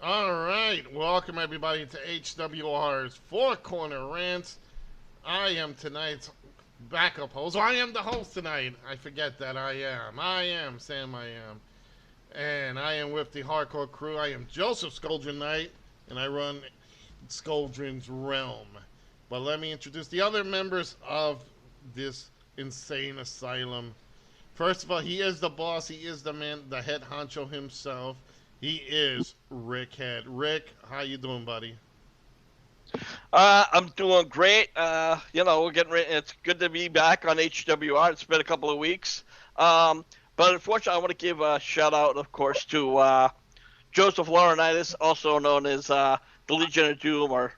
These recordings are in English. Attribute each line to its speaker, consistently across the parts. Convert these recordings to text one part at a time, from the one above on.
Speaker 1: All right, welcome everybody to HWR's Four Corner Rants. I am tonight's backup host. I am the host tonight. I forget that I am Sam. I am, and I am with the hardcore crew. I am Joseph Scoldren Knight, and I run Scoldren's Realm. But let me introduce the other members of this insane asylum. First of all, he is the boss. He is the man, the head honcho himself. He is Rick Head. Rick, how you doing, buddy?
Speaker 2: I'm doing great. We're getting ready. It's good to be back on HWR. It's been a couple of weeks. But unfortunately, I want to give a shout out, of course, to Joseph Laurinaitis, also known as the Legion of Doom or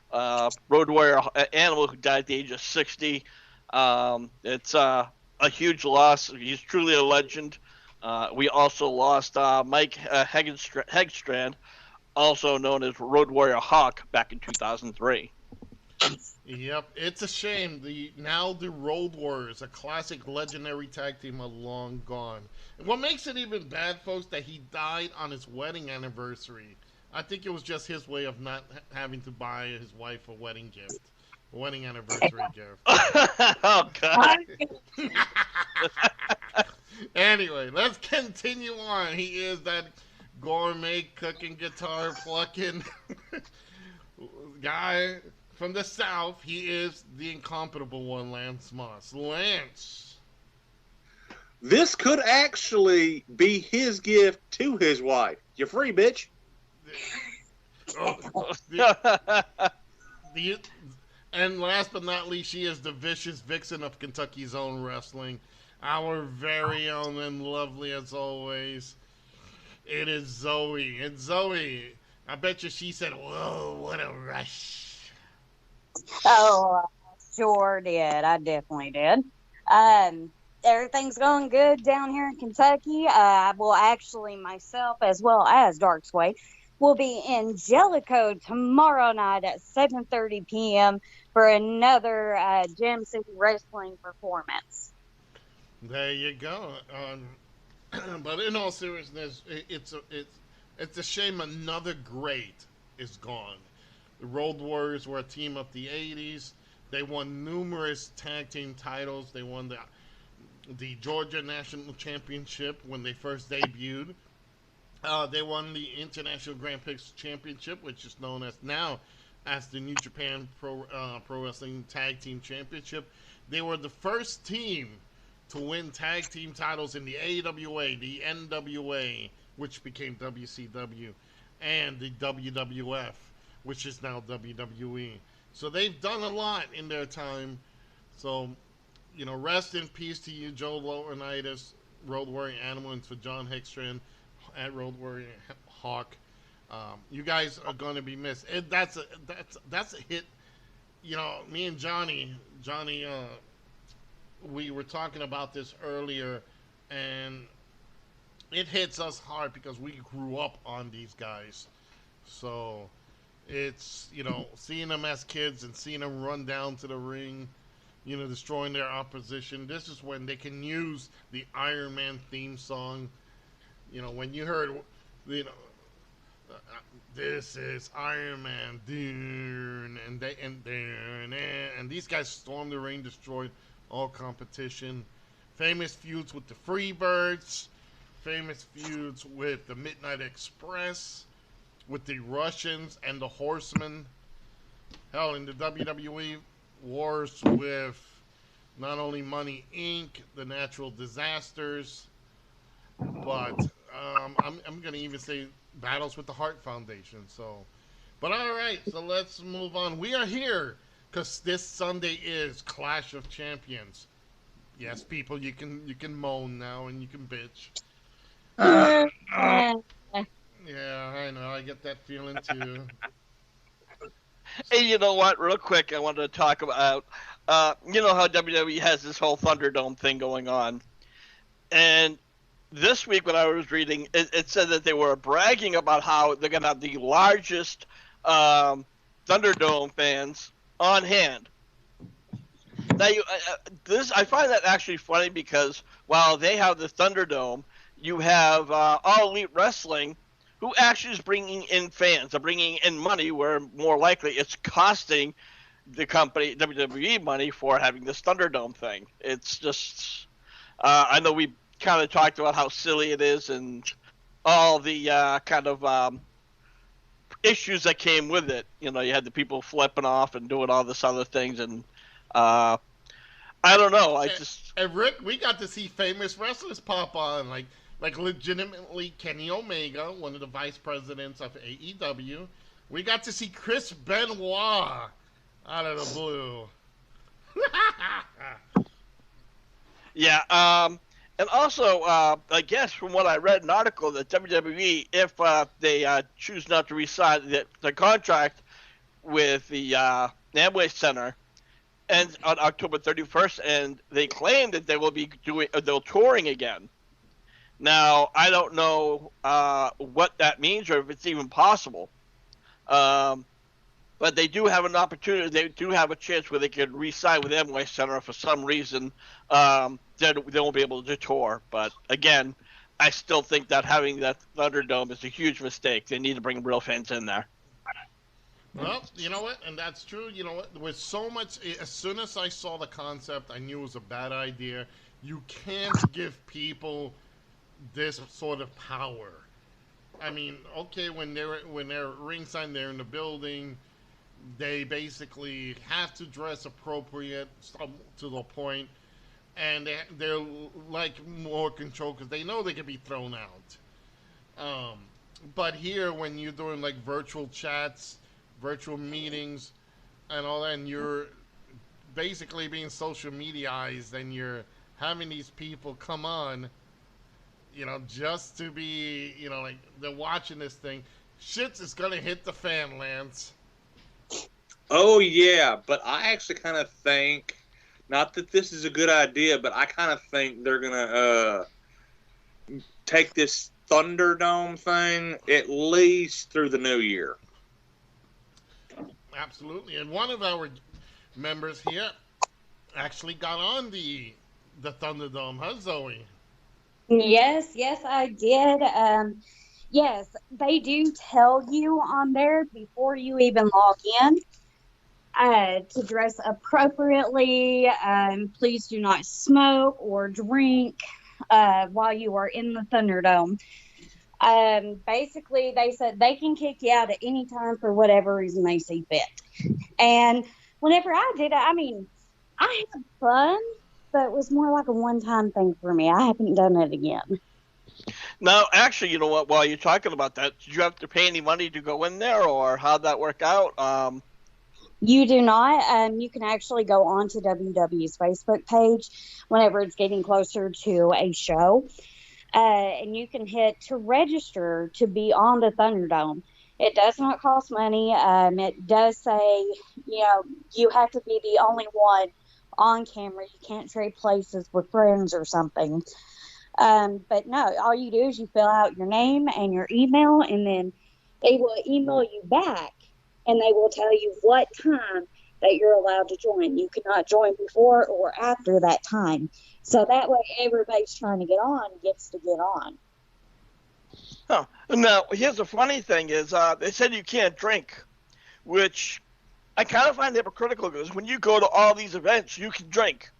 Speaker 2: Road Warrior Animal, who died at the age of 60. It's a huge loss. He's truly a legend. We also lost Mike Hegstrand, also known as Road Warrior Hawk, back in 2003.
Speaker 1: Yep, it's a shame. The Road Warriors, a classic legendary tag team, are long gone. And what makes it even bad, folks, that he died on his wedding anniversary. I think it was just his way of not having to buy his wife a wedding gift, a wedding anniversary gift.
Speaker 2: Oh God!
Speaker 1: Anyway, let's continue on. He is that gourmet cooking, guitar plucking guy from the South. He is the incomparable one, Lance Moss. Lance.
Speaker 3: This could actually be his gift to his wife. You're free, bitch.
Speaker 1: Oh, the, and last but not least, she is the vicious vixen of Kentucky's own wrestling. Our very own and lovely as always. It is Zoe. And Zoe, I bet you she said, "Whoa, what a rush."
Speaker 4: Oh, sure did. I definitely did. Everything's going good down here in Kentucky. Well, actually, myself as well as Darksway will be in Jellicoe tomorrow night at 7:30 p.m. for another Gem City Wrestling performance.
Speaker 1: There you go. But in all seriousness, it's a shame another great is gone. The Road Warriors were a team of the '80s. They won numerous tag team titles. They won the Georgia National Championship when they first debuted. They won the International Grand Prix Championship, which is known as now as the New Japan Pro Wrestling Tag Team Championship. They were the first team to win tag team titles in the AWA, the NWA, which became WCW, and the WWF, which is now WWE. So they've done a lot in their time. So, rest in peace to you, Joe Laurinaitis, Road Warrior Animal, and for John Hextran at Road Warrior Hawk. You guys are going to be missed. That's a hit. Me and Johnny, we were talking about this earlier, and it hits us hard because we grew up on these guys. So it's, seeing them as kids and seeing them run down to the ring, destroying their opposition. This is when they can use the Iron Man theme song. When you heard, this is Iron Man, dune, and these guys stormed the ring, destroyed all competition. Famous feuds with the Freebirds, famous feuds with the Midnight Express, with the Russians and the Horsemen. Hell, in the WWE, wars with not only Money Inc., the Natural Disasters, but I'm going to even say battles with the Hart Foundation. But all right, so let's move on. We are here because this Sunday is Clash of Champions. Yes, people, you can moan now and you can bitch. Yeah, I know. I get that feeling too.
Speaker 2: Hey, you know what? Real quick, I wanted to talk about, how WWE has this whole Thunderdome thing going on. And this week when I was reading, it said that they were bragging about how they're going to have the largest Thunderdome fans on hand. Now, I find that actually funny because while they have the Thunderdome, you have All Elite Wrestling, who actually is bringing in fans, or bringing in money, where more likely it's costing the company WWE money for having this Thunderdome thing. It's just, I know we kind of talked about how silly it is and all the kind of issues that came with it. You know, you had the people flipping off and doing all this other things, and I don't know.
Speaker 1: And Rick, we got to see famous wrestlers pop on, like legitimately Kenny Omega, one of the vice presidents of AEW. We got to see Chris Benoit out of the blue.
Speaker 2: Yeah, and also, I guess from what I read, an article that WWE, if they choose not to re-sign the contract with the Amway Center, ends on October 31st, and they claim that they will be they're touring again. Now, I don't know what that means or if it's even possible. But they do have an opportunity. They do have a chance where they could re-sign with Amway Center. For some reason, they won't be able to tour. But again, I still think that having that Thunderdome is a huge mistake. They need to bring real fans in there.
Speaker 1: Well, you know what? And that's true. You know what? With so much, as soon as I saw the concept, I knew it was a bad idea. You can't give people this sort of power. I mean, okay, when they're ringside, they're in the building. They basically have to dress appropriate to the point, and they're like more control because they know they can be thrown out. But here, when you're doing like virtual chats, virtual meetings, and all that, and you're basically being social mediaized, and you're having these people come on, you know, just to be, you know, like they're watching this thing. Shit is gonna hit the fan, Lance.
Speaker 3: Oh, yeah, but I actually kind of think, not that this is a good idea, but I kind of think they're going to take this Thunderdome thing at least through the new year.
Speaker 1: Absolutely. And one of our members here actually got on the Thunderdome, huh, Zoe?
Speaker 4: Yes, yes, I did. Yes, they do tell you on there before you even log in to dress appropriately. Please do not smoke or drink while you are in the Thunderdome. Basically, they said they can kick you out at any time for whatever reason they see fit. And whenever I did it, I mean, I had fun, but it was more like a one-time thing for me. I haven't done it again.
Speaker 2: Now, actually, you know what? While you're talking about that, did you have to pay any money to go in there, or how'd that work out?
Speaker 4: You do not. You can actually go onto WWE's Facebook page whenever it's getting closer to a show. And you can hit to register to be on the Thunderdome. It does not cost money. It does say, you know, you have to be the only one on camera. You can't trade places with friends or something. But no, all you do is you fill out your name and your email, and then they will email you back, and they will tell you what time that you're allowed to join. You cannot join before or after that time. So that way everybody's trying to get on gets to get on.
Speaker 2: Huh. Now, here's the funny thing is they said you can't drink, which I kind of find hypocritical because when you go to all these events, you can drink.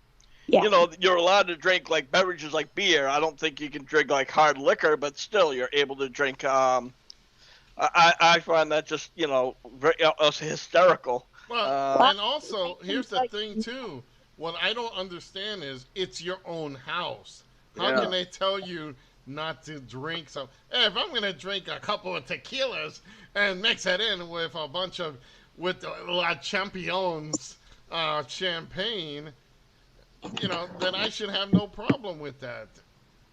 Speaker 4: Yeah.
Speaker 2: You know, you're allowed to drink like beverages like beer. I don't think you can drink like hard liquor, but still you're able to drink. I find that just, you know, very hysterical.
Speaker 1: Well, and also, here's the thing, too. What I don't understand is it's your own house. How can they tell you not to drink some? Hey, if I'm going to drink a couple of tequilas and mix it in with a bunch of, with La Champion's champagne, you know, then I should have no problem with that.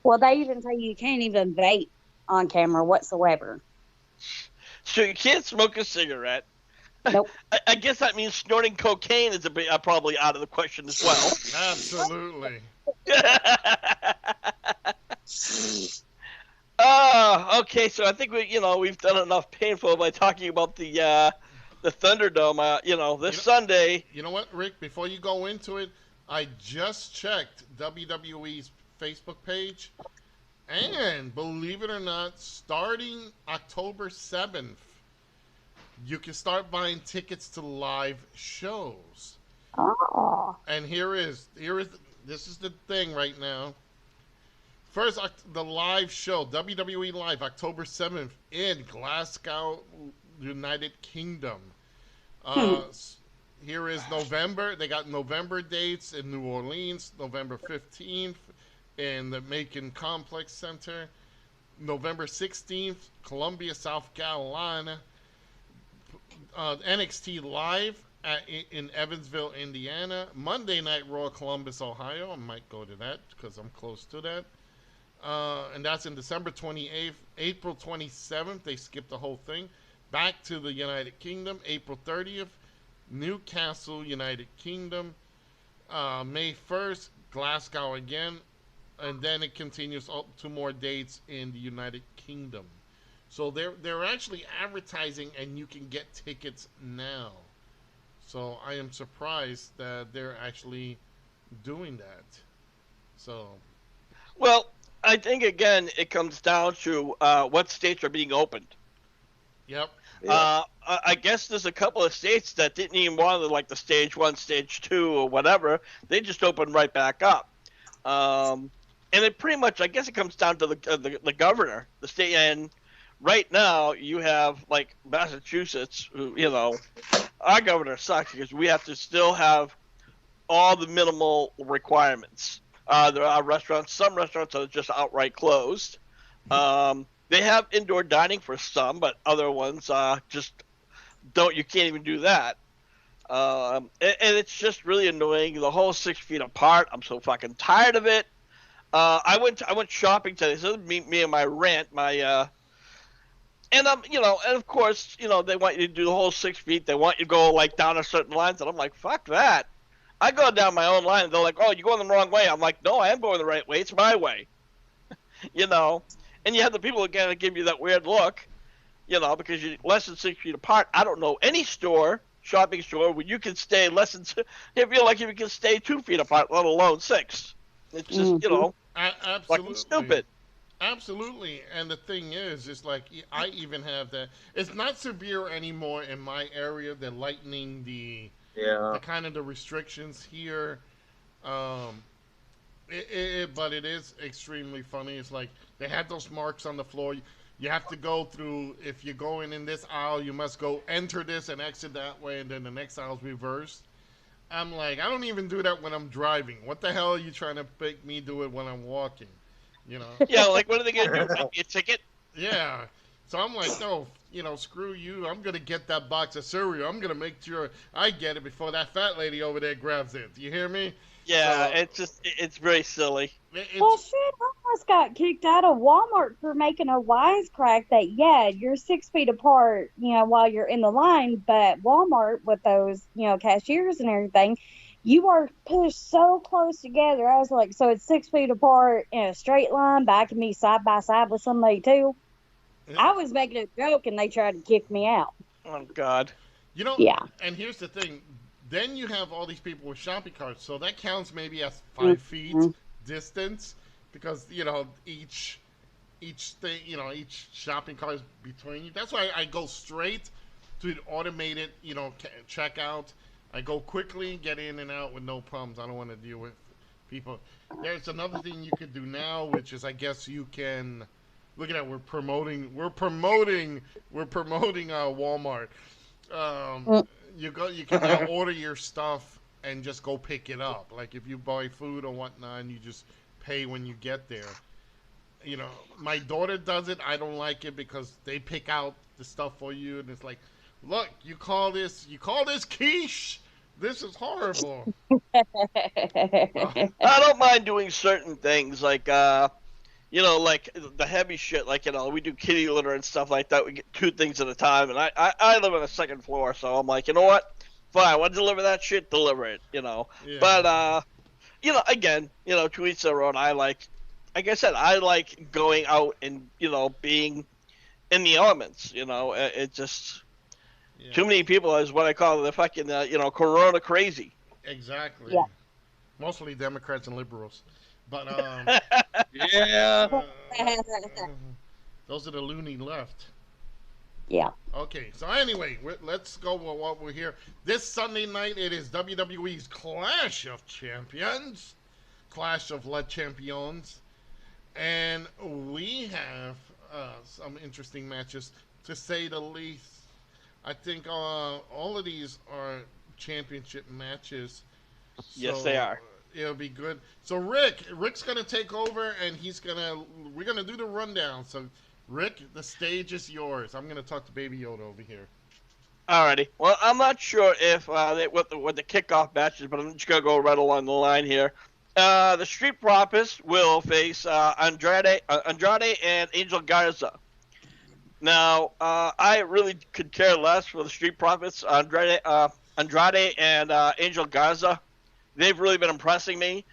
Speaker 4: Well, they even tell you can't even vape on camera whatsoever.
Speaker 2: So you can't smoke a cigarette.
Speaker 4: Nope.
Speaker 2: I guess that means snorting cocaine is probably out of the question as well.
Speaker 1: Absolutely.
Speaker 2: Okay, so I think we've done enough painful by talking about the Thunderdome. This Sunday.
Speaker 1: You know what, Rick? Before you go into it, I just checked WWE's Facebook page, And believe it or not, starting October 7th, you can start buying tickets to live shows.
Speaker 4: Oh.
Speaker 1: And here is this is the thing right now. First, the live show, WWE Live, October 7th in Glasgow, United Kingdom.
Speaker 4: Hmm.
Speaker 1: Here is November. They got November dates in New Orleans, November 15th in the Macon Complex Center, November 16th, Columbia, South Carolina, NXT Live in Evansville, Indiana, Monday Night Raw, Columbus, Ohio. I might go to that because I'm close to that. And that's in December 28th. April 27th, they skipped the whole thing. Back to the United Kingdom, April 30th, Newcastle, United Kingdom. May 1st, Glasgow again. And then it continues up to more dates in the United Kingdom. So they're actually advertising, and you can get tickets now. So I am surprised that they're actually doing that. So
Speaker 2: Well, I think again it comes down to what states are being opened.
Speaker 1: yep,
Speaker 2: I guess there's a couple of states that didn't even want to, like the stage 1, stage 2, or whatever. They just opened right back up. And it pretty much, I guess, it comes down to the governor, the state. And right now, you have like Massachusetts, who our governor sucks because we have to still have all the minimal requirements. There are restaurants, some restaurants are just outright closed. They have indoor dining for some, but other ones just don't. You can't even do that. And it's just really annoying. The whole 6 feet apart. I'm so fucking tired of it. I went shopping today. So me and my rant, and and of course, they want you to do the whole 6 feet. They want you to go like down a certain lines, and I'm like, fuck that. I go down my own line, and they're like, oh, you're going the wrong way. I'm like, no, I am going the right way. It's my way. And you have the people again that give you that weird look, because you're less than 6 feet apart. I don't know any shopping store, where you can stay less than. I feel like if you can stay 2 feet apart, let alone 6. It's just,
Speaker 1: absolutely
Speaker 2: fucking stupid.
Speaker 1: Absolutely, and the thing is, it's like I even have that. It's not severe anymore in my area. They're lightening the kind of the restrictions here. But it is extremely funny. It's like they had those marks on the floor. You have to go through. If you're going in this aisle, you must go enter this and exit that way, and then the next aisle's reversed. I'm like, I don't even do that when I'm driving. What the hell are you trying to make me do it when I'm walking?
Speaker 2: Yeah, like what are they gonna do? Give me a ticket?
Speaker 1: Yeah. So I'm like, no, screw you. I'm gonna get that box of cereal. I'm gonna make sure I get it before that fat lady over there grabs it. Do you hear me?
Speaker 2: Yeah, so, it's very silly.
Speaker 4: Well, shit, I almost got kicked out of Walmart for making a wisecrack that, yeah, you're 6 feet apart, while you're in the line, but Walmart with those, cashiers and everything, you are pushed so close together. I was like, so it's 6 feet apart in a straight line, but I can be side by side with somebody too.
Speaker 1: Yeah.
Speaker 4: I was making a joke and they tried to kick me out.
Speaker 2: Oh, God.
Speaker 4: Yeah.
Speaker 1: And here's the thing. Then you have all these people with shopping carts, so that counts maybe as 5 feet distance, because each thing, each shopping cart is between you. That's why I go straight to the automated, checkout. I go quickly, get in and out with no problems. I don't want to deal with people. There's another thing you could do now, which is I guess you can look at that. We're promoting Walmart. You can now order your stuff and just go pick it up. Like if you buy food or whatnot, and you just pay when you get there. My daughter does it. I don't like it because they pick out the stuff for you, and it's like, look, you call this quiche. This is horrible.
Speaker 2: I don't mind doing certain things, like like the heavy shit, like we do kitty litter and stuff like that. We get 2 things at a time, and I live on the 2nd floor, so I'm like, you know what? Fine, I want to deliver that shit, deliver it,
Speaker 1: Yeah.
Speaker 2: But again, to each their own. Like I said, I like going out and being in the elements. It just too many people is what I call the fucking Corona crazy.
Speaker 1: Exactly.
Speaker 4: Yeah.
Speaker 1: Mostly Democrats and liberals. But
Speaker 3: Yeah.
Speaker 1: those are the loony left.
Speaker 4: Yeah.
Speaker 1: Okay, so anyway, let's go with what we're here. This Sunday night, it is WWE's Clash of Champions, Clash of Le Champions, and we have some interesting matches, to say the least. I think all of these are championship matches,
Speaker 2: Yes,
Speaker 1: so
Speaker 2: they are.
Speaker 1: it'll be good. So Rick's gonna take over, and we're gonna do the rundown. So Rick, the stage is yours. I'm gonna talk to Baby Yoda over here.
Speaker 2: Alrighty. Well, I'm not sure if what the kickoff match is, but I'm just gonna go right along the line here. The Street Profits will face Andrade and Angel Garza. Now, I really could care less for the Street Profits. Andrade and Angel Garza, they've really been impressing me.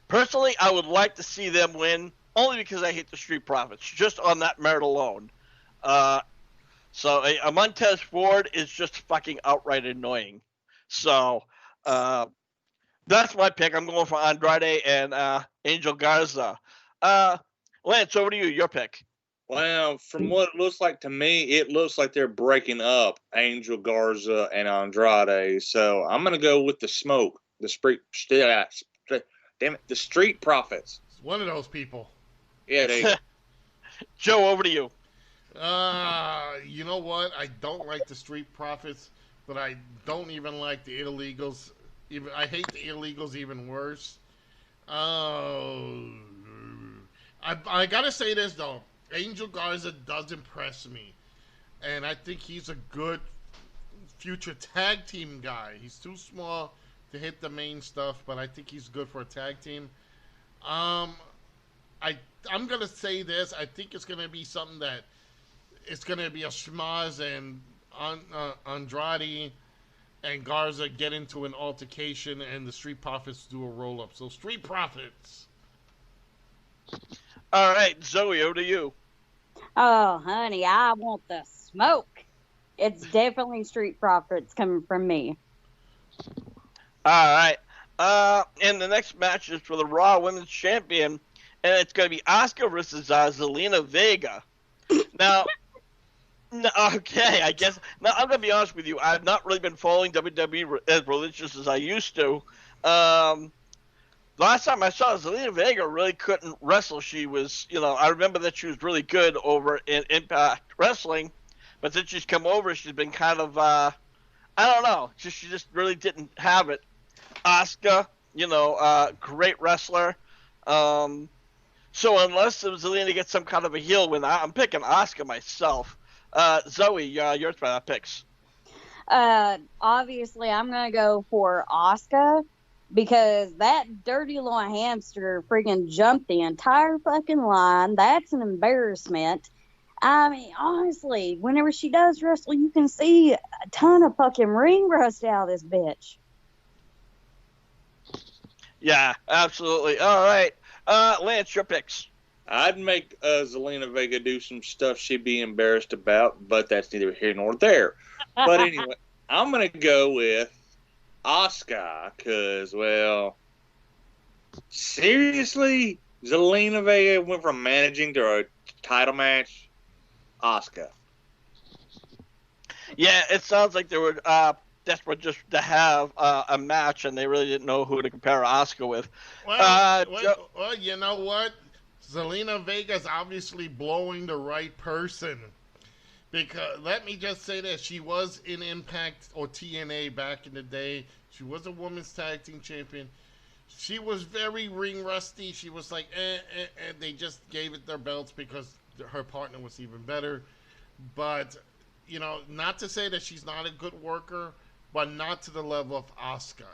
Speaker 2: Personally, I would like to see them win, only because I hate the Street Profits, just on that merit alone. So a Montez Ford is just fucking outright annoying. So that's my pick. I'm going for Andrade and Angel Garza. Lance, over to you. Your pick.
Speaker 3: Well, from what it looks like to me, it looks like they're breaking up Angel Garza and Andrade. So I'm going to go with the smoke, damn it, the Street Profits.
Speaker 1: It's one of those people.
Speaker 3: Yeah, they.
Speaker 2: Joe, over to you.
Speaker 1: You know what? I don't like the Street Profits, but I don't even like the Illegals. Even I hate the Illegals even worse. I gotta say this though. Angel Garza does impress me, and I think he's a good future tag team guy. He's too small to hit the main stuff, but I think he's good for a tag team. I'm gonna say this. I think it's gonna be something that it's gonna be a schmaz, and Andrade and Garza get into an altercation, and the Street Profits do a roll up. So Street Profits.
Speaker 2: All right, Zoe, over to you.
Speaker 4: Oh, honey, I want the smoke. It's definitely Street Profits coming from me.
Speaker 2: All right. And the next match is for the Raw Women's Champion, and it's going to be Asuka versus Zelina Vega. Now, okay, I guess. Now, I'm going to be honest with you. I've not really been following WWE as religious as I used to. Last time I saw Zelina Vega really couldn't wrestle. She was, I remember that she was really good over in Impact Wrestling, but since she's come over, she's been kind of, I don't know. She just really didn't have it. Asuka, great wrestler. So unless Zelina gets some kind of a heel win, I'm picking Asuka myself. Zoe, yours for that picks.
Speaker 4: Obviously, I'm going to go for Asuka. Because that dirty little hamster freaking jumped the entire fucking line. That's an embarrassment. I mean, honestly, whenever she does wrestle, you can see a ton of fucking ring rust out of this bitch.
Speaker 2: Yeah, absolutely. All right. Lance, your picks.
Speaker 3: I'd make Zelina Vega do some stuff she'd be embarrassed about, but that's neither here nor there. But anyway, I'm going to go with Asuka, because, well, seriously? Zelina Vega went from managing to a title match? Asuka.
Speaker 2: Yeah, it sounds like they were desperate just to have a match, and they really didn't know who to compare Asuka with.
Speaker 1: Well, you know what? Zelina Vega's obviously blowing the right person. Because let me just say this, she was in Impact or TNA back in the day. She was a women's tag team champion. She was very ring rusty. She was like, they just gave it their belts because her partner was even better. But, not to say that she's not a good worker, but not to the level of Asuka.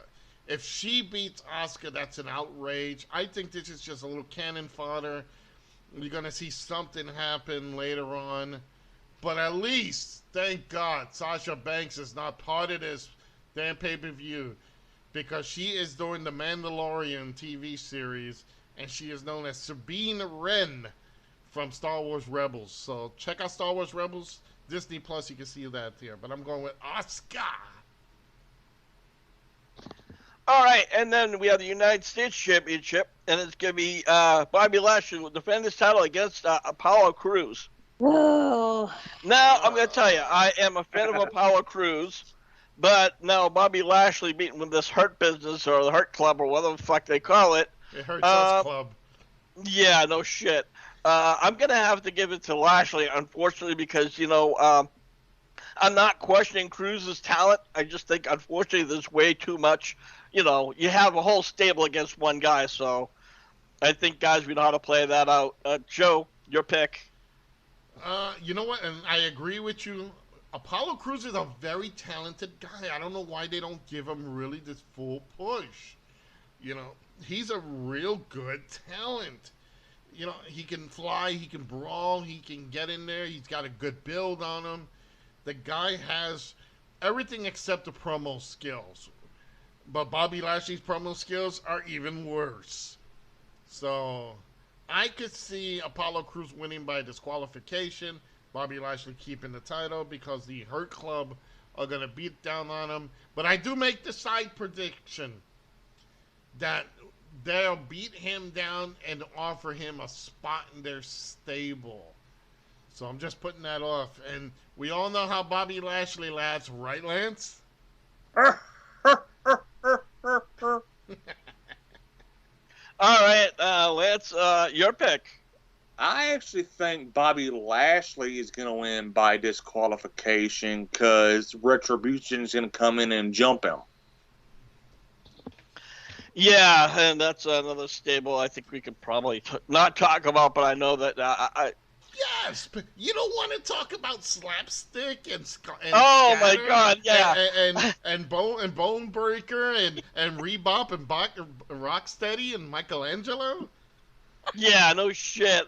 Speaker 1: If she beats Asuka, that's an outrage. I think this is just a little cannon fodder. You're going to see something happen later on. But at least, thank God, Sasha Banks is not part of this damn pay-per-view, because she is doing the Mandalorian TV series, and she is known as Sabine Wren from Star Wars Rebels. So check out Star Wars Rebels, Disney Plus, you can see that here. But I'm going with Asuka.
Speaker 2: All right, and then we have the United States Championship, and it's going to be Bobby Lashley will defend his title against Apollo Crews.
Speaker 4: Oh,
Speaker 2: Now, I'm going to tell you, I am a fan of Apollo Crews, but now Bobby Lashley beating with this Hurt Business or the Hurt Club or whatever the fuck they call it.
Speaker 1: It hurts us, club.
Speaker 2: Yeah, no shit. I'm going to have to give it to Lashley, unfortunately, because, I'm not questioning Cruz's talent. I just think, unfortunately, there's way too much. You have a whole stable against one guy, so I think, guys, we know how to play that out. Joe, your pick.
Speaker 1: You know what? And I agree with you. Apollo Crews is a very talented guy. I don't know why they don't give him really this full push. He's a real good talent. He can fly, he can brawl, he can get in there. He's got a good build on him. The guy has everything except the promo skills. But Bobby Lashley's promo skills are even worse. So I could see Apollo Crews winning by disqualification, Bobby Lashley keeping the title because the Hurt Club are going to beat down on him. But I do make the side prediction that they'll beat him down and offer him a spot in their stable. So I'm just putting that off. And we all know how Bobby Lashley laughs, right, Lance?
Speaker 2: All right, Lance, your pick.
Speaker 3: I actually think Bobby Lashley is going to win by disqualification because Retribution is going to come in and jump him.
Speaker 2: Yeah, and that's another stable I think we could probably not talk about, but I know that
Speaker 1: Yes, but you don't want to talk about slapstick and
Speaker 2: oh
Speaker 1: Scatter
Speaker 2: my God, yeah,
Speaker 1: and Bone Breaker and Rebop and Rocksteady and Michelangelo.
Speaker 2: Yeah, no shit.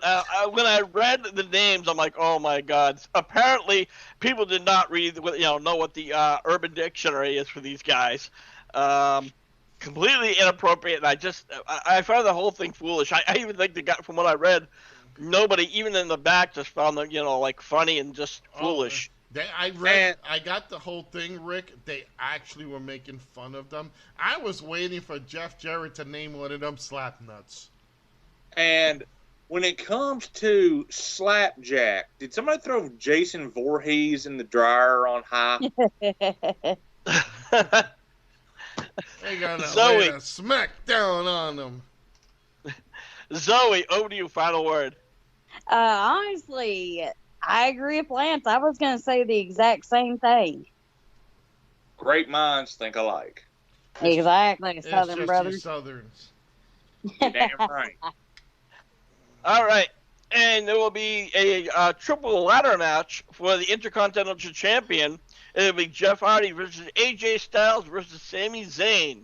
Speaker 2: When I read the names, I'm like, oh my God. Apparently, people did not know what the Urban Dictionary is for these guys. Completely inappropriate, and I found the whole thing foolish. I even think from what I read, nobody, even in the back, just found them, like funny and just foolish.
Speaker 1: I got the whole thing, Rick. They actually were making fun of them. I was waiting for Jeff Jarrett to name one of them Slapnuts.
Speaker 3: And when it comes to Slapjack, did somebody throw Jason Voorhees in the dryer on high?
Speaker 1: They got to lay a smack down on them.
Speaker 2: Zoe, over to you. Final word.
Speaker 4: Honestly, I agree with Lance. I was going to say the exact same thing.
Speaker 3: Great minds think alike.
Speaker 4: Exactly, Southern
Speaker 1: just
Speaker 4: brothers.
Speaker 1: You Southerns.
Speaker 3: You're damn right.
Speaker 2: All right, and there will be a triple ladder match for the Intercontinental Champion. It'll be Jeff Hardy versus AJ Styles versus Sami Zayn.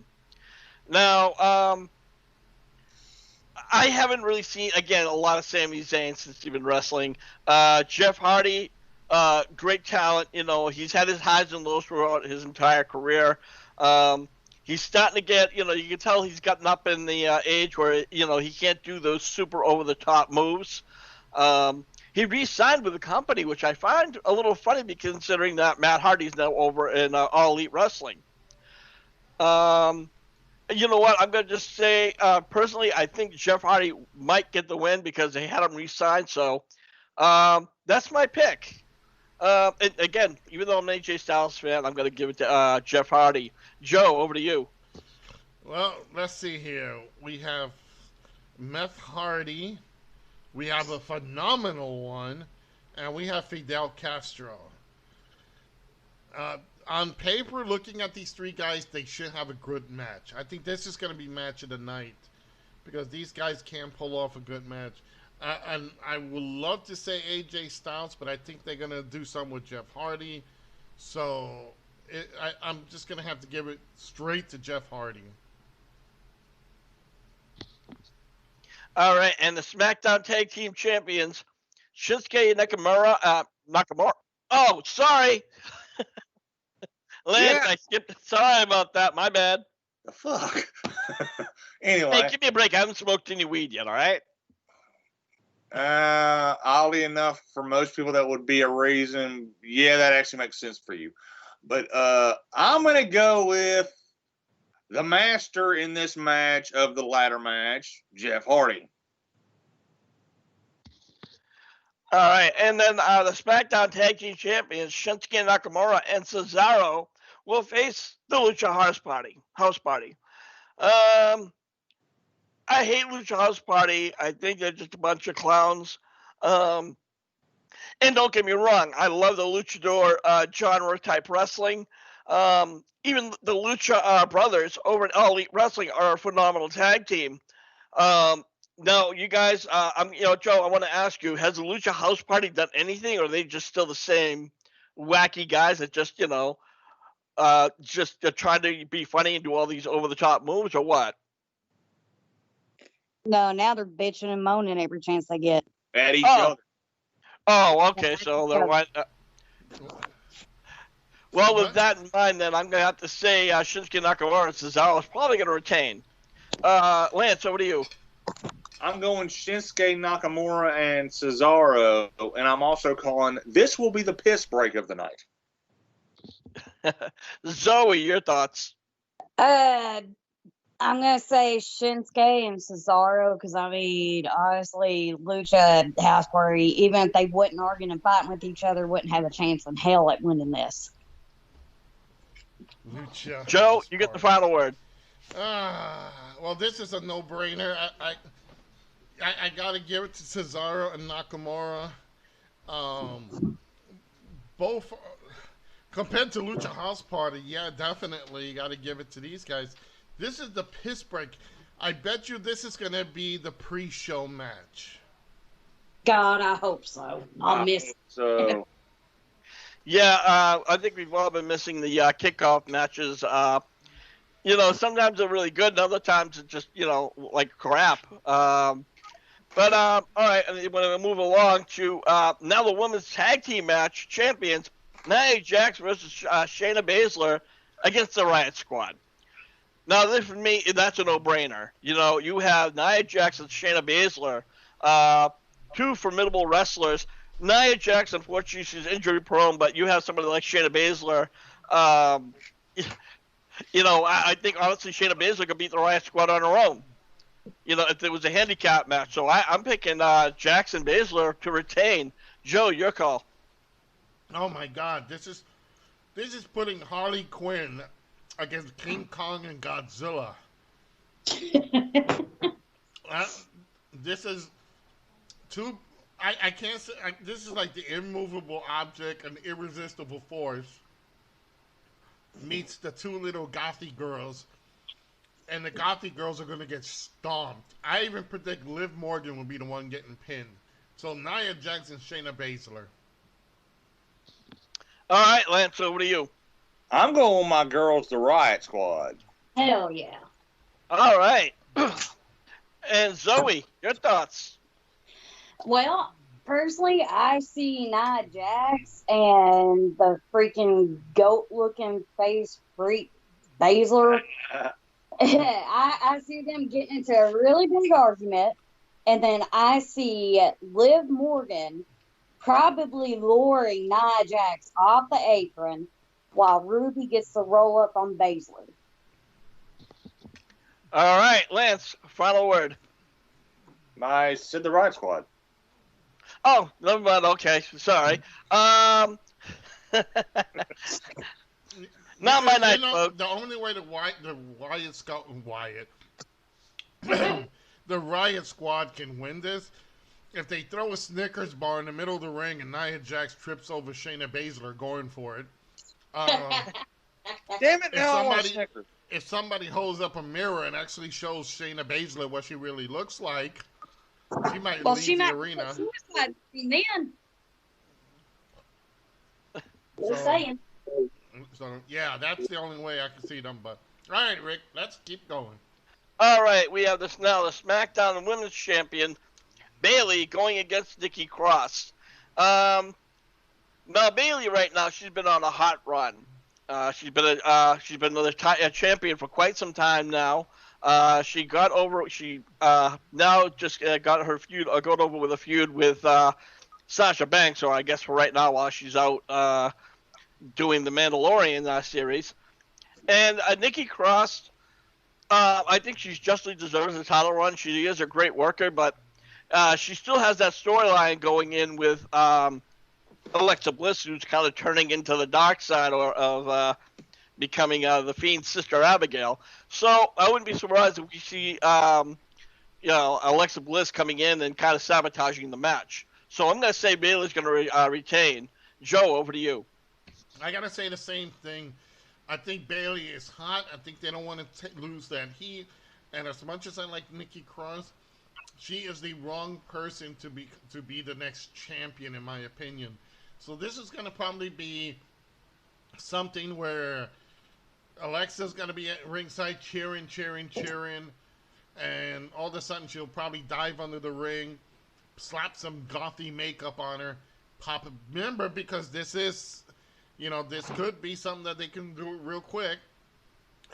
Speaker 2: Now, I haven't really seen, again, a lot of Sami Zayn since he's been wrestling. Jeff Hardy, great talent. He's had his highs and lows throughout his entire career. He's starting to get, you can tell he's gotten up in the age where, he can't do those super over-the-top moves. He re-signed with the company, which I find a little funny considering that Matt Hardy's now over in All Elite Wrestling. You know what? I'm going to just say, personally, I think Jeff Hardy might get the win because they had him re-signed. So that's my pick. Again, even though I'm an AJ Styles fan, I'm going to give it to Jeff Hardy. Joe, over to you.
Speaker 1: Well, let's see here. We have Meth Hardy. We have a phenomenal one. And we have Fidel Castro. On paper, looking at these three guys, they should have a good match. I think this is going to be match of the night because these guys can't pull off a good match. And I would love to say AJ Styles, but I think they're going to do something with Jeff Hardy. So I'm just going to have to give it straight to Jeff Hardy.
Speaker 2: All right, and the SmackDown Tag Team Champions, Shinsuke Nakamura. Oh, sorry. Lance, yeah. I skipped. Sorry about that. My bad.
Speaker 3: The fuck? Anyway.
Speaker 2: Hey, give me a break. I haven't smoked any weed yet, all right?
Speaker 3: Oddly enough, for most people, that would be a reason. Yeah, that actually makes sense for you. But I'm going to go with the master in this match of the ladder match, Jeff Hardy.
Speaker 2: All right, and then the SmackDown Tag Team Champions Shinsuke Nakamura and Cesaro will face the Lucha House Party. I hate Lucha House Party. I think they're just a bunch of clowns. And don't get me wrong, I love the luchador genre type wrestling. Even the Lucha Brothers over at All Elite Wrestling are a phenomenal tag team. Now, you guys, Joe, I want to ask you: has the Lucha House Party done anything, or are they just still the same wacky guys that just trying to be funny and do all these over the top moves, or what?
Speaker 4: No, now they're bitching and moaning every chance they get.
Speaker 3: At each other.
Speaker 2: Oh, okay. So they're what? Well, with that in mind, then I'm gonna have to say Shinsuke Nakamura and Cesaro is probably gonna retain. Lance, over to you.
Speaker 3: I'm going Shinsuke Nakamura and Cesaro, and I'm also calling this will be the piss break of the night.
Speaker 2: Zoe, your thoughts?
Speaker 4: I'm gonna say Shinsuke and Cesaro because I mean, honestly, Lucha House Party, even if they wouldn't argue and fight with each other, wouldn't have a chance in hell at winning this.
Speaker 1: Lucha
Speaker 2: Joe,
Speaker 1: House
Speaker 2: you get the
Speaker 1: Party.
Speaker 2: final word.
Speaker 1: Well, this is a no-brainer. I gotta give it to Cesaro and Nakamura. Both compared to Lucha House Party, yeah, definitely you gotta give it to these guys. This is the piss break. I bet you this is gonna be the pre-show match.
Speaker 4: God, I hope so. I'll miss it.
Speaker 3: So
Speaker 2: Yeah, I think we've all been missing the kickoff matches. Sometimes they're really good, and other times it's just, like crap. All right, and we're going to move along to now the women's tag team match champions, Nia Jax versus Shayna Baszler against the Riot Squad. Now, this for me, that's a no-brainer. You have Nia Jax and Shayna Baszler, two formidable wrestlers. Nia Jax, unfortunately, she's injury-prone, but you have somebody like Shayna Baszler. I think, honestly, Shayna Baszler could beat the Riot Squad on her own. If it was a handicap match. So I'm picking Jax and Baszler to retain. Joe, your call.
Speaker 1: Oh my God, this is putting Harley Quinn against King Kong and Godzilla. This is two. I can't say. This is like the immovable object and irresistible force meets the two little gothy girls, and the gothy girls are gonna get stomped. I even predict Liv Morgan will be the one getting pinned. So Nia Jax and Shayna Baszler.
Speaker 2: All right, Lance, over to you.
Speaker 3: I'm going with my girls, the Riot Squad.
Speaker 4: Hell yeah.
Speaker 2: All right. And Zoe, your thoughts?
Speaker 4: Well, personally, I see Nia Jax and the freaking goat-looking face freak Baszler. I see them getting into a really big argument, and then I see Liv Morgan probably luring Nia Jax off the apron while Ruby gets to roll up on Baszler.
Speaker 2: All right, Lance, final word.
Speaker 3: I said the Riot Squad.
Speaker 2: Oh, never mind. Okay, sorry. Not my night, folks.
Speaker 1: The only way the Riot Squad can win this, if they throw a Snickers bar in the middle of the ring and Nia Jax trips over Shayna Baszler going for it.
Speaker 3: Damn it! Now I want Snickers.
Speaker 1: If somebody holds up a mirror and actually shows Shayna Baszler what she really looks like, she might leave the arena.
Speaker 4: Suicide then. Just saying.
Speaker 1: So yeah, that's the only way I can see them. But all right, Rick, let's keep going.
Speaker 2: All right, we have this now, the SmackDown Women's Champion, Bayley, going against Nikki Cross. Now, Bayley right now, she's been on a hot run. She's been a champion for quite some time now. She got over. She now just got her feud. Got over with a feud with Sasha Banks. So I guess for right now, while she's out doing the Mandalorian series, and Nikki Cross, I think she's justly deserves the title run. She is a great worker, but she still has that storyline going in with Alexa Bliss, who's kind of turning into the dark side of becoming the Fiend's sister Abigail. So I wouldn't be surprised if we see Alexa Bliss coming in and kind of sabotaging the match. So I'm going to say Bayley's going to retain. Joe, over to you.
Speaker 1: I gotta say the same thing. I think Bailey is hot. I think they don't want to lose that heat. And as much as I like Nikki Cross, she is the wrong person to be the next champion, in my opinion. So this is gonna probably be something where Alexa's gonna be at ringside cheering, cheering, cheering, and all of a sudden she'll probably dive under the ring, slap some gothy makeup on her, pop a member because this is, this could be something that they can do real quick.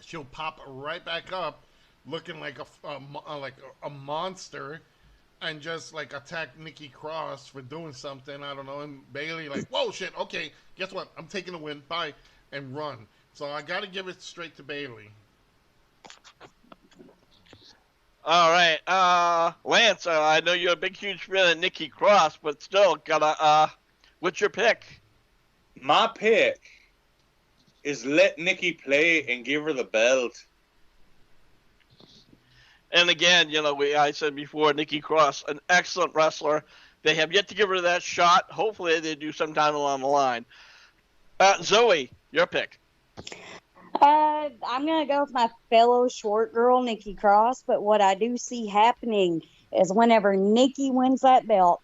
Speaker 1: She'll pop right back up, looking like a monster, and just like attack Nikki Cross for doing something. I don't know. And Bailey like, whoa, shit. Okay, guess what? I'm taking the win. Bye, and run. So I got to give it straight to Bailey.
Speaker 2: All right, Lance. I know you're a big, huge fan of Nikki Cross, but still, what's your pick?
Speaker 3: My pick is let Nikki play and give her the belt.
Speaker 2: And again, I said before, Nikki Cross, an excellent wrestler. They have yet to give her that shot. Hopefully, they do sometime along the line. Zoe, your pick.
Speaker 4: I'm going to go with my fellow short girl, Nikki Cross. But what I do see happening is whenever Nikki wins that belt,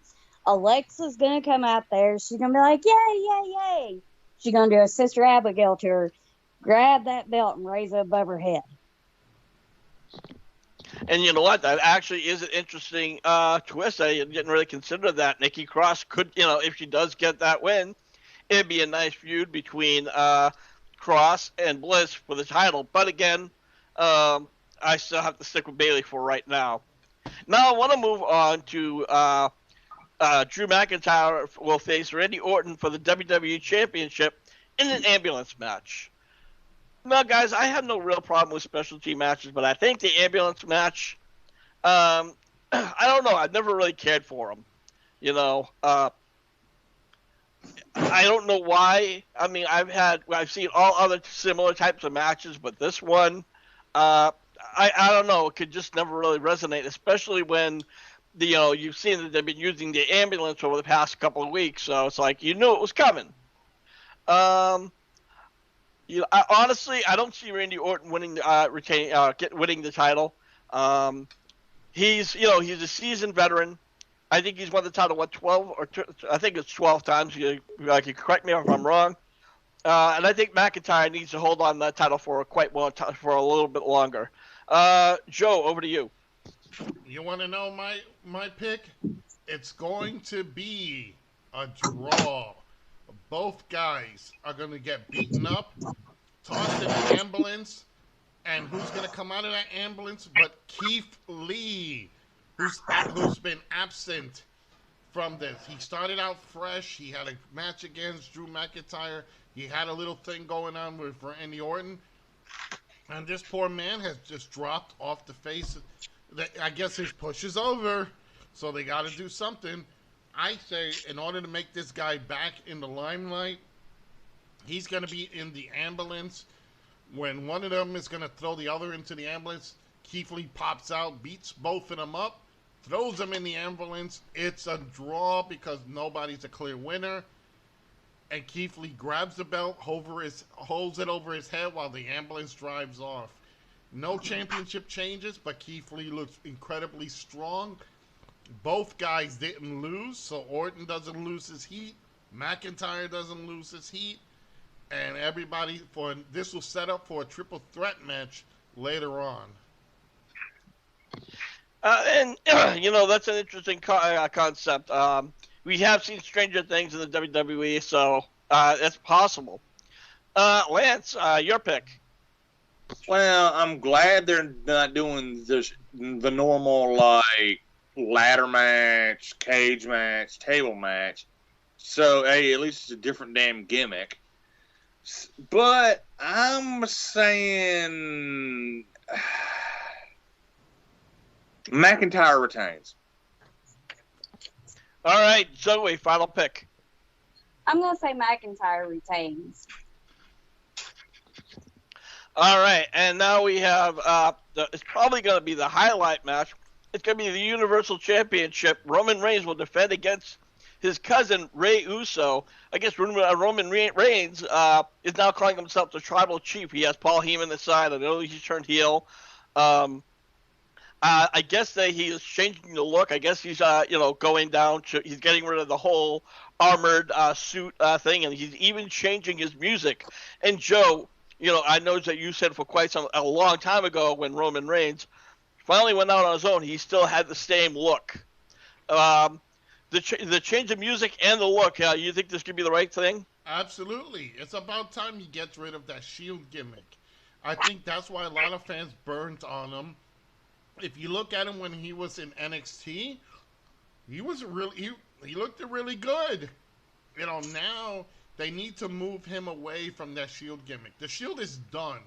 Speaker 4: Alexa's going to come out there. She's going to be like, yay, yay, yay. She's going to do a Sister Abigail to her, grab that belt and raise it above her head.
Speaker 2: And you know what? That actually is an interesting twist. I didn't really consider that. Nikki Cross could, if she does get that win, it'd be a nice feud between Cross and Bliss for the title. But again, I still have to stick with Bayley for right now. Now I want to move on to Drew McIntyre will face Randy Orton for the WWE Championship in an ambulance match. Now, guys, I have no real problem with specialty matches, but I think the ambulance match, I don't know. I've never really cared for them. I don't know why. I mean, I've seen all other similar types of matches, but this one, I don't know. It could just never really resonate, especially when you've seen that they've been using the ambulance over the past couple of weeks, so it's like you knew it was coming. Honestly, I don't see Randy Orton winning the title. He's a seasoned veteran. I think he's won the title 12 or I think it's 12 times. You can correct me if I'm wrong. And I think McIntyre needs to hold on that title for for a little bit longer. Joe, over to you.
Speaker 1: You want to know my pick? It's going to be a draw. Both guys are going to get beaten up, tossed in an ambulance, and who's going to come out of that ambulance but Keith Lee, who's been absent from this. He started out fresh. He had a match against Drew McIntyre. He had a little thing going on with Randy Orton. And this poor man has just dropped off the face. I guess his push is over, so they got to do something. I say, in order to make this guy back in the limelight, he's going to be in the ambulance. When one of them is going to throw the other into the ambulance, Keith Lee pops out, beats both of them up, throws them in the ambulance. It's a draw because nobody's a clear winner. And Keith Lee grabs the belt, holds it over his head while the ambulance drives off. No championship changes, but Keith Lee looks incredibly strong. Both guys didn't lose, so Orton doesn't lose his heat. McIntyre doesn't lose his heat. And this will set up for a triple threat match later on.
Speaker 2: That's an interesting concept. We have seen stranger things in the WWE, so that's possible. Lance, your pick.
Speaker 3: Well, I'm glad they're not doing the normal, ladder match, cage match, table match. So, hey, at least it's a different damn gimmick. But I'm saying McIntyre retains.
Speaker 2: All right, Zoe, final pick.
Speaker 4: I'm gonna say McIntyre retains.
Speaker 2: All right, and now we have it's probably going to be the highlight match. It's going to be the Universal Championship. Roman Reigns will defend against his cousin Rey Uso. I guess Roman Reigns is now calling himself the Tribal Chief. He has Paul Heyman aside. I know he's turned heel. I guess that he is changing the look. I guess he's going down to, he's getting rid of the whole armored suit thing, and he's even changing his music. And Joe, I know that you said for a long time ago when Roman Reigns finally went out on his own, he still had the same look. The change of music and the look, you think this could be the right thing?
Speaker 1: Absolutely. It's about time he gets rid of that Shield gimmick. I think that's why a lot of fans burnt on him. If you look at him when he was in NXT, he looked really good. Now they need to move him away from that Shield gimmick. The Shield is done.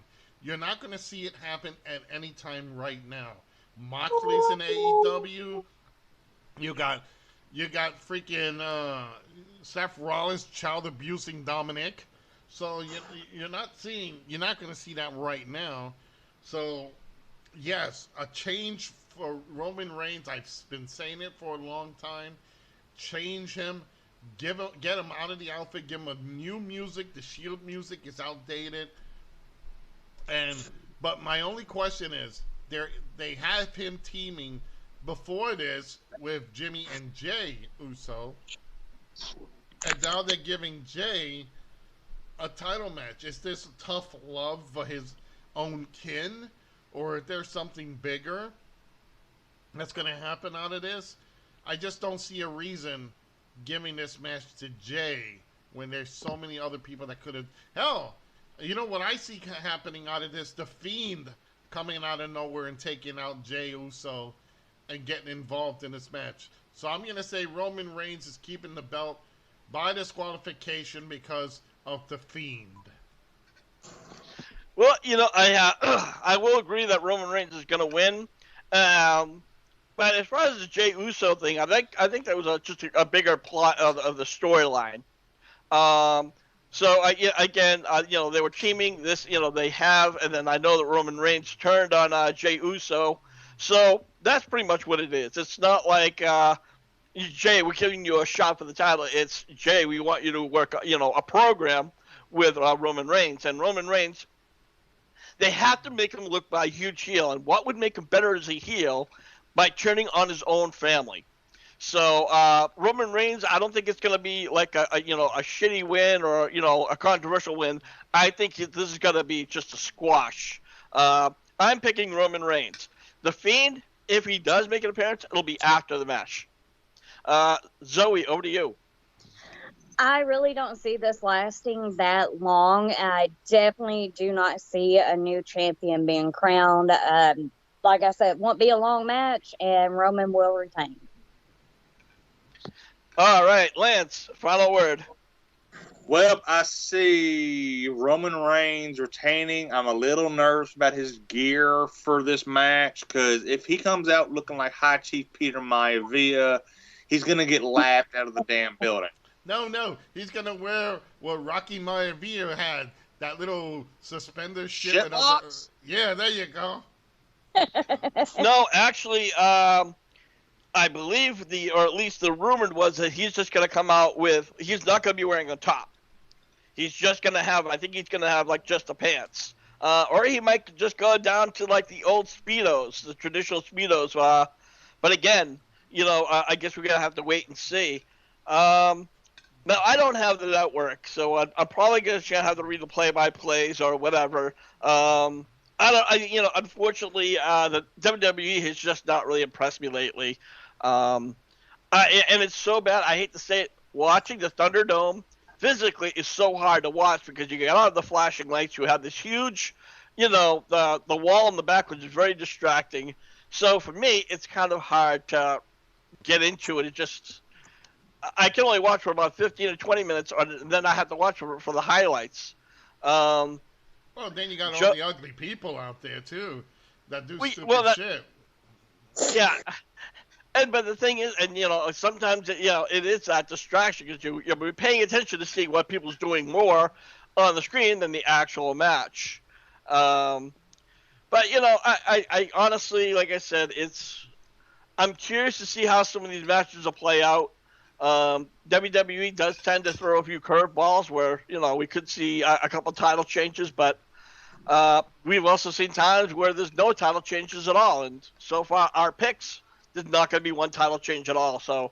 Speaker 1: You're not going to see it happen at any time right now. Moxley's in AEW. You got freaking Seth Rollins child abusing Dominic. So you're not going to see that right now. So yes, a change for Roman Reigns. I've been saying it for a long time. Change him. Get him out of the outfit. Give him a new music. The Shield music is outdated. But my only question is, they have him teaming before this with Jimmy and Jay Uso, and now they're giving Jay a title match. Is this tough love for his own kin, or is there something bigger that's going to happen out of this? I just don't see a reason giving this match to Jay when there's so many other people that could have. Hell, you know what I see happening out of this? The Fiend coming out of nowhere and taking out Jay Uso and getting involved in this match. So I'm going to say Roman Reigns is keeping the belt by disqualification because of the Fiend.
Speaker 2: Well, I will agree that Roman Reigns is going to win. But as far as the Jey Uso thing, I think that was just a bigger plot of the storyline. They were teaming this. They have, and then I know that Roman Reigns turned on Jey Uso. So that's pretty much what it is. It's not like Jay, we're giving you a shot for the title. It's Jay, we want you to work, a program with Roman Reigns. And Roman Reigns, they have to make him look like a huge heel. And what would make him better as a heel? By turning on his own family. So Roman Reigns, I don't think it's going to be like a shitty win or a controversial win. I think this is going to be just a squash. I'm picking Roman Reigns. The Fiend, if he does make an appearance, it'll be after the match. Zoe, over to you.
Speaker 4: I really don't see this lasting that long. I definitely do not see a new champion being crowned. Like I said, it won't be a long match, and Roman will retain.
Speaker 2: All right, Lance, final word.
Speaker 3: Well, I see Roman Reigns retaining. I'm a little nervous about his gear for this match because if he comes out looking like High Chief Peter Maivia, he's going to get laughed out of the damn building.
Speaker 1: No, he's going to wear what Rocky Maivia had, that little suspender shit. Yeah, there you go.
Speaker 2: No, actually, I believe or at least the rumored was that he's just going to come out with, he's not going to be wearing a top. He's just going to have, I think he's going to have like just the pants. Or he might just go down to like the old Speedos, the traditional Speedos. But again, I guess we're going to have to wait and see. Now, I don't have the network, so I'm probably going to have to read the play-by-plays or whatever. Unfortunately, the WWE has just not really impressed me lately. And it's so bad, I hate to say it, watching the Thunderdome physically is so hard to watch because you get all of the flashing lights, you have this huge, the wall in the back, which is very distracting. So for me, it's kind of hard to get into it. I can only watch for about 15 or 20 minutes, and then I have to watch for the highlights.
Speaker 1: Well, then you got all the ugly people out there, too, that do stupid shit.
Speaker 2: Yeah, but the thing is, and sometimes it is that distraction because you'll be paying attention to see what people's doing more on the screen than the actual match. Um, but I honestly, like I said, I'm curious to see how some of these matches will play out. WWE does tend to throw a few curveballs where we could see a couple title changes, but we've also seen times where there's no title changes at all, and so far our picks there's not going to be one title change at all. So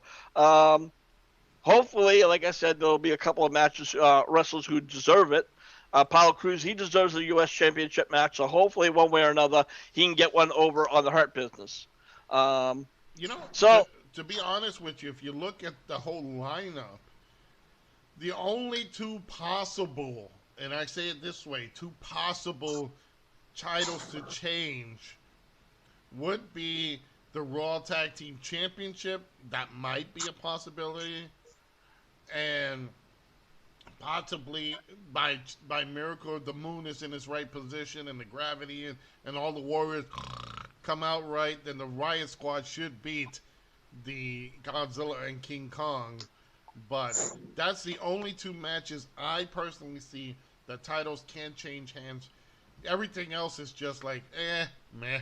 Speaker 2: hopefully, like I said, there'll be a couple of matches, wrestlers who deserve it. Apollo Crews, he deserves a U.S. Championship match, so hopefully one way or another he can get one over on the Hurt Business.
Speaker 1: You know,
Speaker 2: So
Speaker 1: to be honest with you, if you look at the whole lineup, the only two possible, and I say it this way, two possible titles to change would be the Raw Tag Team Championship. That might be a possibility. And possibly by miracle, the moon is in its right position and the gravity and all the warriors come out right, then the Riot Squad should beat the Godzilla and King Kong. But that's the only two matches I personally see that titles can change hands. Everything else is just like, meh.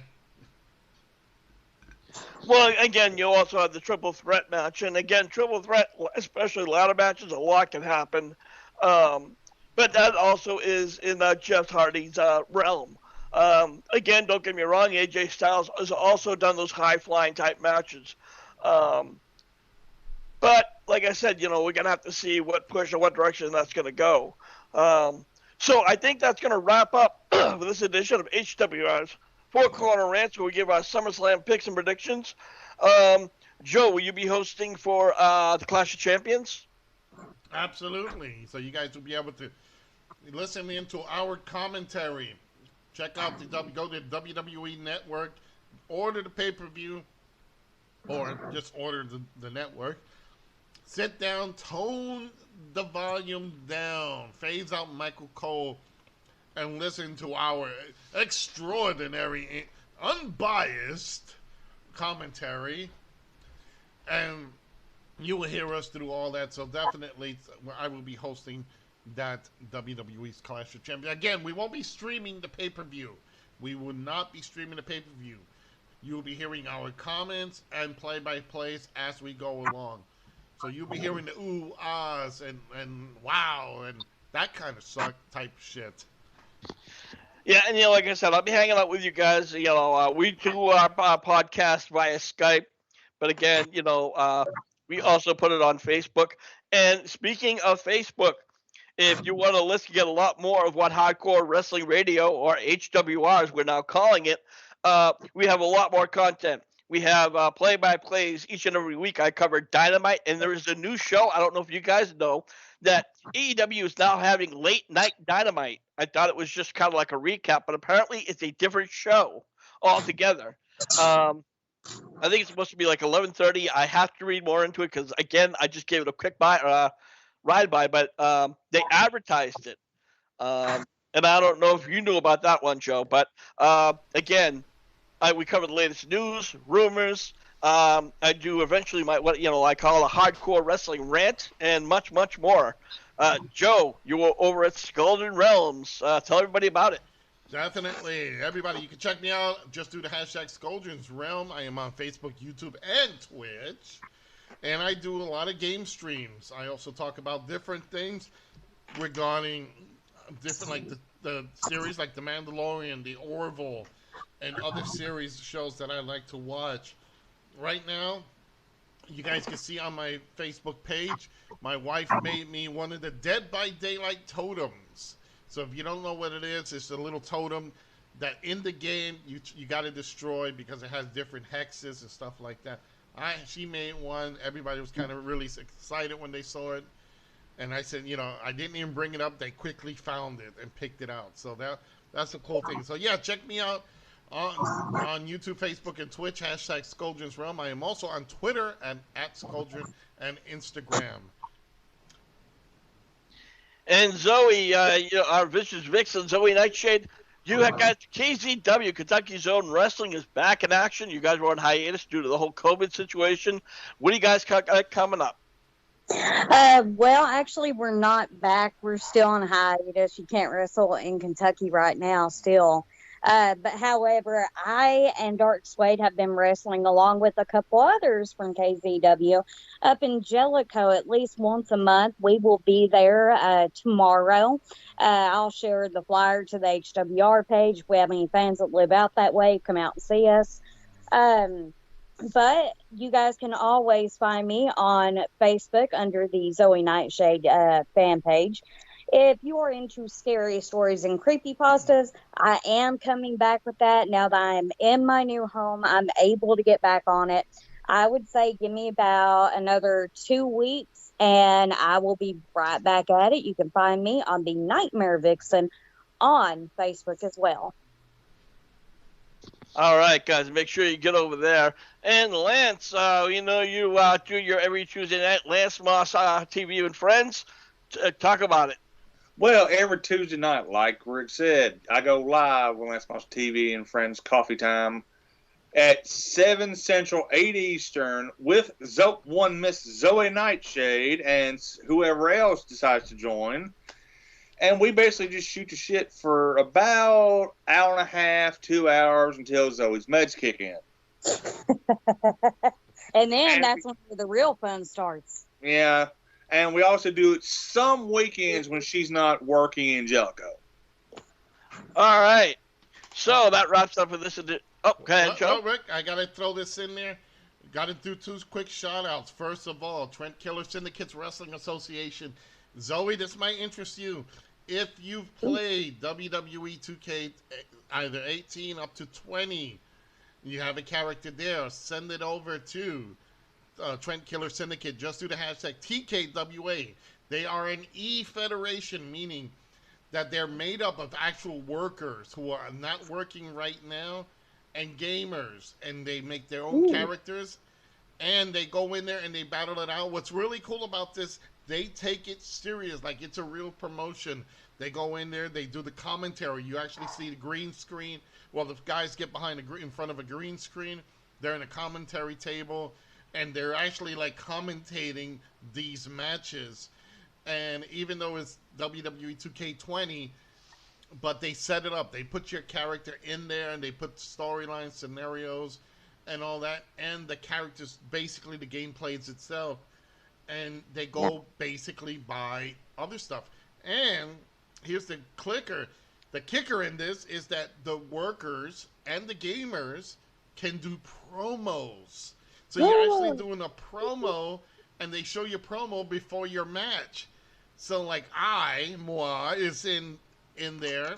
Speaker 2: well, again, you also have the triple threat match, and again, triple threat, especially ladder matches, a lot can happen. But that also is in Jeff Hardy's realm. Again, don't get me wrong, AJ Styles has also done those high flying type matches. But like I said, we're gonna have to see what push or what direction that's gonna go. So I think that's gonna wrap up for this edition of HWR's Four Corner Rants, where we give our SummerSlam picks and predictions. Joe, will you be hosting for the Clash of Champions?
Speaker 1: Absolutely. So you guys will be able to listen into our commentary. Check out go to WWE Network, order the pay-per-view, or just order the network. Sit down, tone the volume down, phase out Michael Cole, and listen to our extraordinary, unbiased commentary. And you will hear us through all that. So definitely, I will be hosting that WWE's Clash of Champions. Again, we won't be streaming the pay-per-view. We will not be streaming the pay-per-view. You will be hearing our comments and play-by-plays as we go along. So you'll be hearing the ooh, ahs, and wow, and that kind of suck type shit.
Speaker 2: Yeah, and like I said, I'll be hanging out with you guys. We do our podcast via Skype, but again, we also put it on Facebook. And speaking of Facebook, if you want to listen, get a lot more of what Hardcore Wrestling Radio, or HWR as we're now calling it, we have a lot more content. We have play-by-plays each and every week. I cover Dynamite, and there is a new show. I don't know if you guys know that AEW is now having late night Dynamite. I thought it was just kind of like a recap, but apparently it's a different show altogether. I think it's supposed to be like 11:30. I have to read more into it because, again, I just gave it a quick ride by, but they advertised it. And I don't know if you knew about that one, Joe, but again, we cover the latest news, rumors. I do eventually what I call a hardcore wrestling rant and much, much more. Joe, you were over at Skullduggeon Realms. Tell everybody about it.
Speaker 1: Definitely. Everybody, you can check me out. Just do the hashtag Skullduggeon's Realm. I am on Facebook, YouTube, and Twitch. And I do a lot of game streams. I also talk about different things regarding different, like the series like The Mandalorian, The Orville, and other series shows that I like to watch. Right now, you guys can see on my Facebook page, my wife made me one of the Dead by Daylight totems. So if you don't know what it is, it's a little totem that in the game you got to destroy because it has different hexes and stuff like that. She made one. Everybody was kind of really excited when they saw it. And I said, I didn't even bring it up. They quickly found it and picked it out. So that's a cool thing. So yeah, check me out on YouTube, Facebook, and Twitch, hashtag Skullduggeon's Realm. I am also on Twitter at Skullduggeon and Instagram.
Speaker 2: And Zoe, our Vicious Vixen, Zoe Nightshade, You guys, KZW, Kentucky Zone Wrestling, is back in action. You guys were on hiatus due to the whole COVID situation. What do you guys got coming up?
Speaker 4: Well, actually, we're not back. We're still on hiatus. You can't wrestle in Kentucky right now, still. But however, I and Dark Suede have been wrestling along with a couple others from KZW up in Jellicoe at least once a month. We will be there tomorrow. I'll share the flyer to the HWR page. If we have any fans that live out that way, come out and see us. But you guys can always find me on Facebook under the Zoe Nightshade fan page. If you are into scary stories and creepypastas, I am coming back with that now that I'm in my new home. I'm able to get back on it. I would say give me about another 2 weeks and I will be right back at it. You can find me on the Nightmare Vixen on Facebook as well.
Speaker 2: All right, guys, make sure you get over there. And Lance, you do your every Tuesday night Lance Moss TV and Friends. Talk about it.
Speaker 3: Well, every Tuesday night, like Rick said, I go live on Lance Moss TV and Friends Coffee Time at 7 Central, 8 Eastern with one Miss Zoe Nightshade and whoever else decides to join. And we basically just shoot the shit for about an hour and a half, 2 hours until Zoe's meds kick in.
Speaker 4: And then that's when the real fun starts.
Speaker 3: Yeah. And we also do it some weekends when she's not working in Jellicoe.
Speaker 2: All right. So that wraps up for this edition. Oh, go ahead, Joe.
Speaker 1: Rick, I got to throw this in there. Got to do 2 quick shout-outs. First of all, Trent Killer Syndicates Wrestling Association. Zoe, this might interest you. If you've played WWE 2K either 18 up to 20, you have a character there, send it over to Trent Killer Syndicate. Just do the hashtag TKWA. They are an E-Federation, meaning that they're made up of actual workers who are not working right now and gamers, and they make their own characters, and they go in there and they battle it out. What's really cool about this, they take it serious, like it's a real promotion. They go in there, they do the commentary. You actually see the green screen. Well, the guys get in front of a green screen. They're in a commentary table, and they're actually like commentating these matches. And even though it's WWE 2K20, but they set it up. They put your character in there, and they put storylines, scenarios, and all that. And the characters, basically the gameplay itself. And they go basically by other stuff. And here's the clicker. The kicker in this is that the workers and the gamers can do promos. So you're actually doing a promo, and they show your promo before your match. So like moi is in there.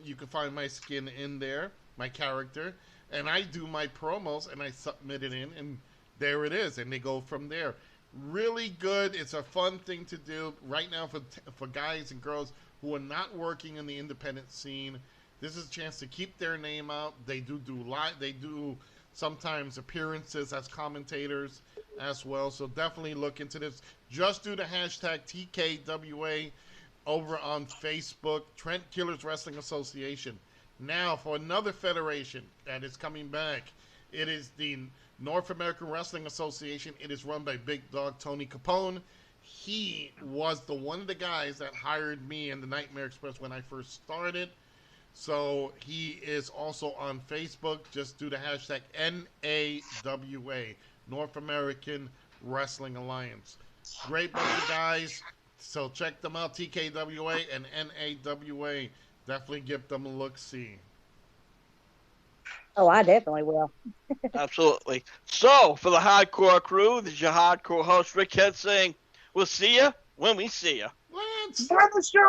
Speaker 1: You can find my skin in there, my character, and I do my promos and I submit it in, and there it is, and they go from there. Really good. It's a fun thing to do right now for guys and girls who are not working in the independent scene. This is a chance to keep their name out. They do live. They do sometimes appearances as commentators as well. So definitely look into this. Just do the hashtag TKWA over on Facebook, Trent Killers Wrestling Association. Now for another federation that is coming back. It is the North American Wrestling Association. It is run by Big Dog Tony Capone. He was one of the guys that hired me in the Nightmare Express when I first started. So he is also on Facebook. Just do the hashtag NAWA, North American Wrestling Alliance. Great bunch of guys. So check them out, TKWA and NAWA. Definitely give them a look-see.
Speaker 4: Oh, I definitely will.
Speaker 2: Absolutely. So, for the hardcore crew, this is your hardcore host, Rick Head, saying, we'll see you when we see you.
Speaker 1: Lance!
Speaker 3: By the show!